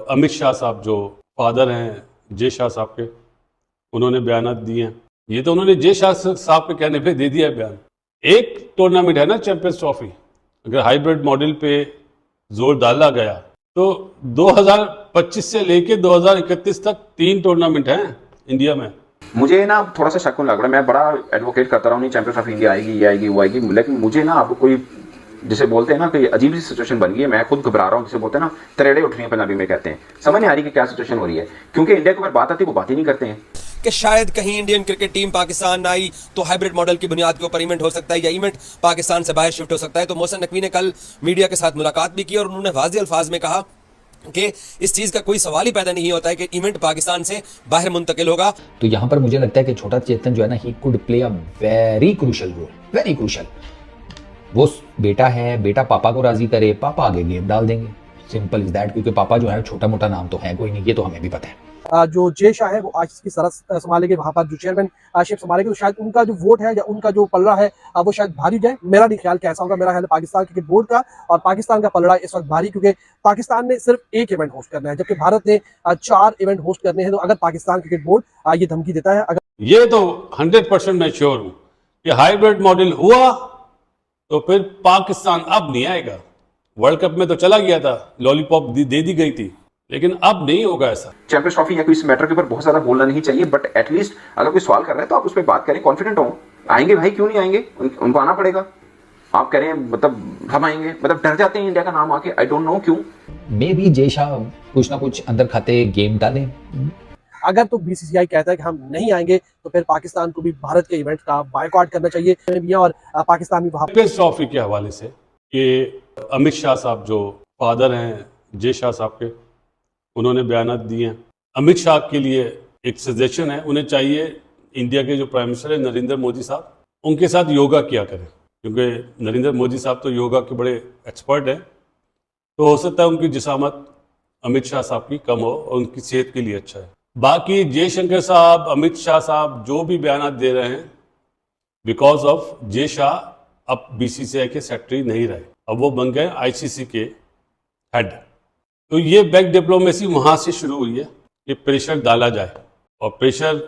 अमित शाह साहब जो फादर हैं जय शाह साहब के, उन्होंने बयान दिए हैं। ये तो उन्होंने जय शाह साहब के कहने पे दे दिया है बयान। एक टूर्नामेंट है ना चैंपियंस ट्रॉफी, अगर हाइब्रिड मॉडल पे जोर डाला गया तो 2025 से लेके 2031 तक 3 टूर्नामेंट हैं इंडिया में। मुझे ना थोड़ा सा शक लग रहा है, मैं बड़ा एडवोकेट करता रहा हूँ नहीं चैंपियंस ऑफ इंडिया आएगी, ये आएगी, वो आएगी, लेकिन मुझे ना अब कोई जिसे बोलते हैं ना कि अजीब सी सिचुएशन बन गई है। मैं खुद घबरा रहा हूँ, जिसे बोलते हैं ना तरेड़े उठ रही हैं पंजाबी में कहते हैं। समझ नहीं आ रही कि क्या सिचुएशन हो रही है, क्योंकि इंडिया के ऊपर बात आती है वो बात ही नहीं करते हैं कि शायद कहीं इंडियन क्रिकेट टीम पाकिस्तान आई तो हाइब्रिड मॉडल की बुनियाद के ऊपर इवेंट हो सकता है या इवेंट पाकिस्तान से बाहर शिफ्ट हो सकता है। तो मोहसिन नकवी ने कल मीडिया के साथ मुलाकात भी की और उन्होंने वाज़ेह अल्फाज में कहा कि इस चीज का कोई सवाल ही पैदा नहीं होता है कि इवेंट पाकिस्तान से बाहर मुंतकिल होगा। तो यहाँ पर मुझे लगता है कि छोटा चेतन जो है ना, he could play a very crucial role, very crucial. वो बेटा है, बेटा पापा को राजी करे, पापा आगे गेम डाल देंगे, सिंपल इज दैट। क्योंकि पापा जो है छोटा मोटा नाम तो है कोई नहीं, ये तो हमें भी पता है। जो जय शाह है वो आज की सरहद संभालेंगे, वहां पर जो चेयरमैन शिप संभालेंगे, तो शायद उनका जो वोट है या उनका जो पलड़ा है वो शायद भारी जाए। मेरा नहीं ख्याल कैसा होगा, मेरा ख्याल है पाकिस्तान क्रिकेट बोर्ड का और पाकिस्तान का पलड़ा इस वक्त भारी, क्योंकि पाकिस्तान ने सिर्फ एक इवेंट होस्ट करना है जबकि भारत ने 4 इवेंट होस्ट करने हैं। तो अगर पाकिस्तान क्रिकेट बोर्ड ये धमकी देता है, अगर ये तो 100% मैं श्योर हूं कि हाइब्रिड मॉडल हुआ तो फिर पाकिस्तान अब नहीं आएगा। वर्ल्ड कप में तो चला गया था, लॉलीपॉप दे दी गई थी, लेकिन अब नहीं होगा ऐसा। चैंपियंस ट्रॉफी या कोई इस मैटर के ऊपर बहुत ज्यादा बोलना नहीं चाहिए, बट एटलीस्ट अगर कोई सवाल कर रहा है तो आप उस पर बात करें, कॉन्फिडेंट हो। आएंगे भाई, क्यों नहीं आएंगे, उनको आना पड़ेगा। आप कह रहे हैं मतलब हम आएंगे, मतलब डर जाते हैं इंडिया का नाम आके, आई डोंट नो क्यों। मे बी जय शाह कुछ ना कुछ अंदर खाते गेम डालें। अगर तो बीसीसीआई कहता है कि हम नहीं आएंगे तो फिर पाकिस्तान को भी भारत के इवेंट का बायकॉट करना चाहिए और पाकिस्तान भी वहां चैंपियंस ट्रॉफी के हवाले से कि अमित शाह साहब जो फादर हैं जय शाह साहब के, उन्होंने बयान दिए हैं। अमित शाह के लिए एक सजेशन है, उन्हें चाहिए इंडिया के जो प्राइम मिनिस्टर है नरेंद्र मोदी साहब, उनके साथ योगा किया करें, क्योंकि नरेंद्र मोदी साहब तो योगा के बड़े एक्सपर्ट हैं। तो हो सकता है उनकी जिसामत अमित शाह साहब की कम हो और उनकी सेहत के लिए अच्छा है। बाकी जयशंकर साहब, अमित शाह साहब जो भी बयान दे रहे हैं, बिकॉज ऑफ जय शाह अब बीसीसीआई के सेक्रेटरी नहीं रहे, अब वो बन गए आईसीसी के हेड। तो ये बैक डिप्लोमेसी वहां से शुरू हुई है कि प्रेशर डाला जाए, और प्रेशर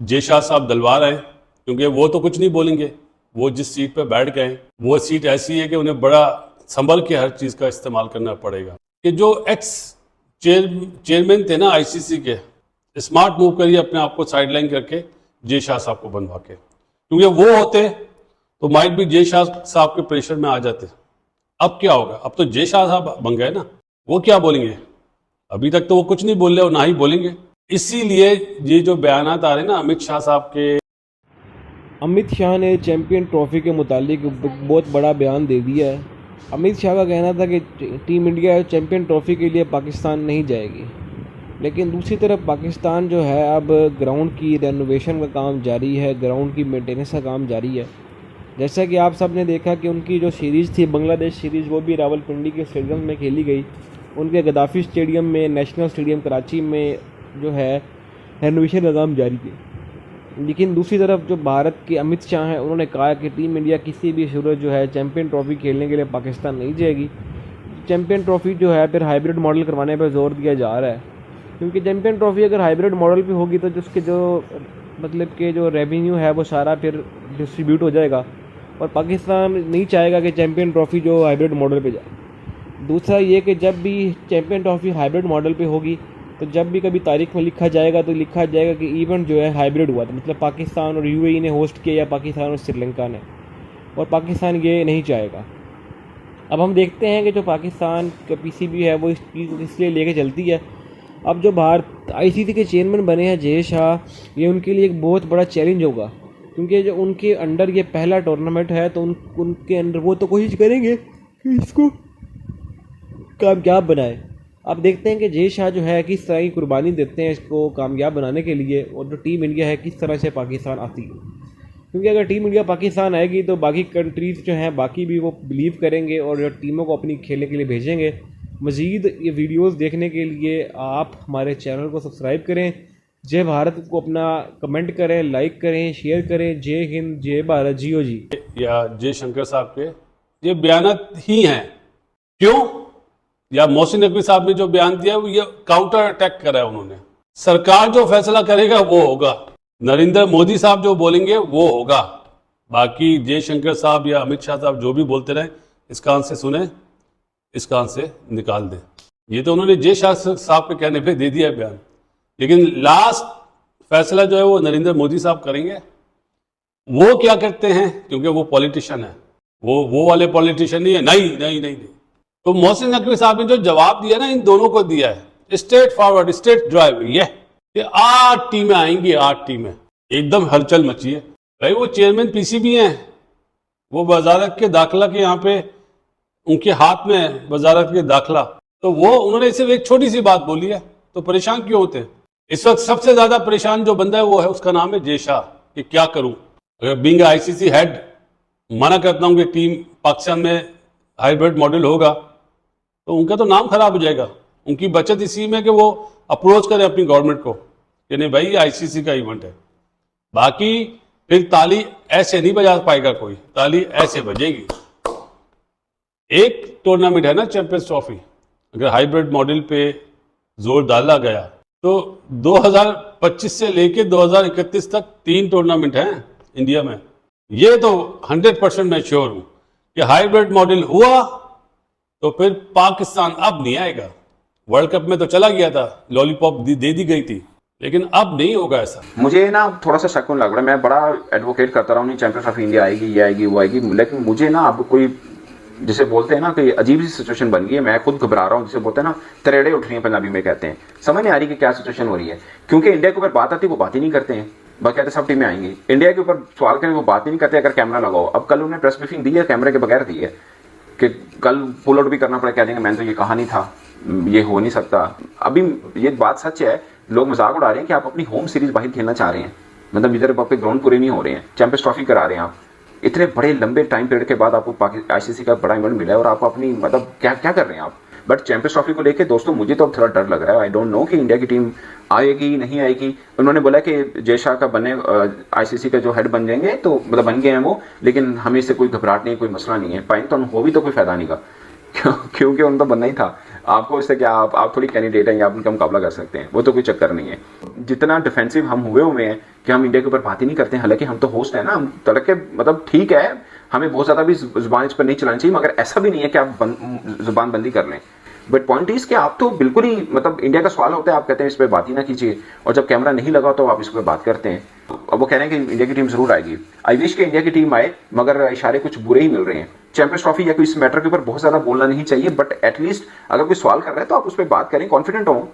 जय शाह साहब डलवा रहे हैं, क्योंकि वो तो कुछ नहीं बोलेंगे। वो जिस सीट पर बैठ गए वो सीट ऐसी है कि उन्हें बड़ा संभल के हर चीज़ का इस्तेमाल करना पड़ेगा। कि जो एक्स चेयरमैन थे ना आईसीसी के, स्मार्ट मूव करिए अपने आप को साइडलाइन करके जय शाह साहब को बनवा के, क्योंकि वो होते तो माइट भी जय शाह साहब के प्रेशर में आ जाते। अब क्या होगा, अब तो जय शाह साहब बन गए ना, वो क्या बोलेंगे? अभी तक तो वो कुछ नहीं बोल रहे और ना ही बोलेंगे। इसीलिए ये जो बयान आ रहे हैं ना अमित शाह साहब के, अमित शाह ने चैंपियन ट्रॉफी के मुतालिक बहुत बड़ा बयान दे दिया है। अमित शाह का कहना था कि टीम इंडिया चैंपियन ट्रॉफी के लिए पाकिस्तान नहीं जाएगी, लेकिन दूसरी तरफ पाकिस्तान जो है अब ग्राउंड की रेनोवेशन का काम जारी है, ग्राउंड की मेंटेनेंस का काम जारी है। जैसा कि आप सब ने देखा कि उनकी जो सीरीज़ थी बांग्लादेश सीरीज़, वो भी रावलपिंडी के स्टेडियम में खेली गई। उनके गद्दाफी स्टेडियम में, नेशनल स्टेडियम कराची में जो है रेनोवेशन का काम जारी है। लेकिन दूसरी तरफ जो भारत के अमित शाह हैं, उन्होंने कहा कि टीम इंडिया किसी भी सूरत जो है चैंपियन ट्रॉफी खेलने के लिए पाकिस्तान नहीं जाएगी। चैंपियन ट्रॉफी जो है फिर हाइब्रिड मॉडल करवाने पर जोर दिया जा रहा है, क्योंकि चैंपियन ट्रॉफी अगर हाइब्रिड मॉडल पे होगी तो जिसके जो मतलब के जो रेवेन्यू है वो सारा फिर डिस्ट्रीब्यूट हो जाएगा, और पाकिस्तान नहीं चाहेगा कि चैंपियन ट्रॉफी जो हाइब्रिड मॉडल पे जाए। दूसरा ये कि जब भी चैंपियन ट्रॉफी हाइब्रिड मॉडल पे होगी तो जब भी कभी तारीख में लिखा जाएगा तो लिखा जाएगा कि इवेंट जो है हाइब्रिड हुआ था, मतलब पाकिस्तान और यूएई ने होस्ट किया या पाकिस्तान और श्रीलंका ने, और पाकिस्तान ये नहीं चाहेगा। अब हम देखते हैं कि जो पाकिस्तान का पीसीबी है वो इस चीज़ इसलिए लेके चलती है। अब जो भारत आईसीसी के चेयरमैन बने हैं जय शाह, ये उनके लिए एक बहुत बड़ा चैलेंज होगा, क्योंकि जो उनके अंडर ये पहला टूर्नामेंट है तो उनके अंडर वो तो कोशिश करेंगे कि इसको कामयाब बनाए। अब देखते हैं कि जय शाह जो है किस तरह की कुर्बानी देते हैं इसको कामयाब बनाने के लिए, और जो टीम इंडिया है किस तरह से पाकिस्तान आती है। क्योंकि अगर टीम इंडिया पाकिस्तान आएगी तो बाकी कंट्रीज़ जो हैं बाकी भी वो बिलीव करेंगे और जो टीमों को अपनी खेलने के लिए भेजेंगे। मज़ीद ये वीडियोस देखने के लिए आप हमारे चैनल को सब्सक्राइब करें, जय भारत को अपना कमेंट करें, लाइक करें, शेयर करें। जय हिंद, जय भारत, जियो जी। या जयशंकर साहब के ये बयान ही हैं। क्यों? या मोहसिन नकवी साहब ने जो बयान दिया वो ये काउंटर अटैक करा है उन्होंने। सरकार जो फैसला करेगा वो होगा, नरेंद्र मोदी साहब जो बोलेंगे वो होगा। बाकी जयशंकर साहब या अमित शाह साहब जो भी बोलते रहे, इस कान से सुने, इस कान से निकाल दें। ये तो उन्होंने जय शाह साहब के कहने पे दे दिया बयान, लेकिन लास्ट फैसला जो है वो नरेंद्र मोदी साहब करेंगे। वो क्या करते हैं, क्योंकि वो पॉलिटिशियन है, वो वाले पॉलिटिशियन नहीं है। नहीं। तो मोहसिन नकवी साहब ने जो जवाब दिया ना, इन दोनों को दिया है, स्ट्रेट फॉरवर्ड, स्ट्रेट ड्राइव, ये 8 टीमें आएंगी, 8 टीमें, एकदम हलचल मची है। भाई वो चेयरमैन पीसीबी हैं, वो वजारत के दाखिला के यहाँ पे उनके हाथ में है वजारत के दाखिला, तो वो उन्होंने सिर्फ एक छोटी सी बात बोली है, तो परेशान क्यों होते हैं? इस वक्त सबसे ज्यादा परेशान जो बंदा है वो है, उसका नाम है जय शाह। कि क्या करूं, अगर बीइंग आईसीसी हेड मना करता हूं कि टीम पाकिस्तान में हाइब्रिड मॉडल होगा, तो उनका तो नाम खराब हो जाएगा। उनकी बचत इसी में कि वो अप्रोच करें अपनी गवर्नमेंट को कि नहीं भाई, ये आईसीसी का इवेंट है। बाकी फिर ताली ऐसे नहीं बजा पाएगा कोई, ताली ऐसे बजेगी। एक टूर्नामेंट है ना चैंपियंस ट्रॉफी, अगर हाइब्रिड मॉडल पे जोर डाला गया तो 2025 से लेके 2031 तक 3 टूर्नामेंट हैं इंडिया में। ये तो 100% मैं श्योर हूं कि हाइब्रिड मॉडल हुआ तो फिर पाकिस्तान अब नहीं आएगा। वर्ल्ड कप में तो चला गया था, लॉलीपॉप दे दी गई थी, लेकिन अब नहीं होगा ऐसा। मुझे ना थोड़ा सा शक लग रहा है, मैं बड़ा एडवोकेट करता रहा हूँ, नहीं चैंपियंस ऑफ इंडिया आएगी, ये आएगी, वो आएगी, लेकिन मुझे ना अब कोई जिसे बोलते हैं ना कि अजीब सी सिचुएशन बन गई है, मैं खुद घबरा रहा हूँ। जिसे बोलते हैं ना तरेड़े उठ रही हैं, पंजाबी में कहते हैं। समझ नहीं आ रही कि क्या सिचुएशन हो रही है, क्योंकि इंडिया के ऊपर बात आती है वो बात ही नहीं करते हैं। बाकी कहते सब टीमें आएंगी, इंडिया के ऊपर सवाल करें वो बात ही नहीं करते अगर कैमरा लगाओ। अब कल उन्होंने प्रेस ब्रीफिंग दी है, कैमरे के बगैर दी है, कि कल पुल आउट भी करना पड़े, कह देंगे मैंने तो ये कहा नहीं था, ये हो नहीं सकता। अभी ये बात सच है, लोग मजाक उड़ा रहे हैं कि आप अपनी होम सीरीज बाहर खेलना चाह रहे हैं, मतलब इधर आपके ग्राउंड पूरे नहीं हो रहे हैं, चैंपियंस ट्रॉफी करा रहे हैं आप, इतने बड़े लंबे टाइम पीरियड के बाद आपको आईसीसी का बड़ा इवेंट मिला है और आप अपनी मतलब क्या कर रहे हैं आप। बट चैंपियंस ट्रॉफी को लेके दोस्तों मुझे तो अब थोड़ा डर लग रहा है। आई डोंट नो कि इंडिया की टीम आएगी नहीं आएगी। उन्होंने बोला कि जय शाह का बने आईसीसी का जो हेड बन जाएंगे, तो मतलब बन गए हैं वो, लेकिन हमें इससे कोई घबराहट नहीं, कोई मसला नहीं है। पाइन तो हो भी तो कोई फायदा नहीं का, क्योंकि उन तो बनना ही था। आपको इससे क्या, आप थोड़ी कैंडिडेट हैं या आप उनका मुकाबला कर सकते हैं, वो तो कोई चक्कर नहीं है। जितना डिफेंसिव हम हुए हैं कि हम इंडिया के ऊपर बात ही नहीं करते हैं, हालांकि हम तो होस्ट है ना, हम तड़के मतलब ठीक है, हमें बहुत ज्यादा भी जुबान इस पर नहीं चलानी चाहिए, मगर ऐसा भी नहीं है कि आप जुबान बंदी कर लें। बट पॉइंट इज कि आप तो बिल्कुल ही मतलब इंडिया का सवाल होता है, आप कहते हैं इस पर बात ही ना कीजिए, और जब कैमरा नहीं लगा तो आप इस पर बात करते हैं। अब वो कह रहे हैं कि इंडिया की टीम जरूर आएगी। आई विश कि इंडिया की टीम आए, मगर इशारे कुछ बुरे ही मिल रहे हैं। चैंपियंस ट्रॉफी या कोई इस मैटर के ऊपर बहुत ज्यादा बोलना नहीं चाहिए, बट एटलीस्ट अगर कोई सवाल कर रहा है तो आप उस पर बात करें, कॉन्फिडेंट हो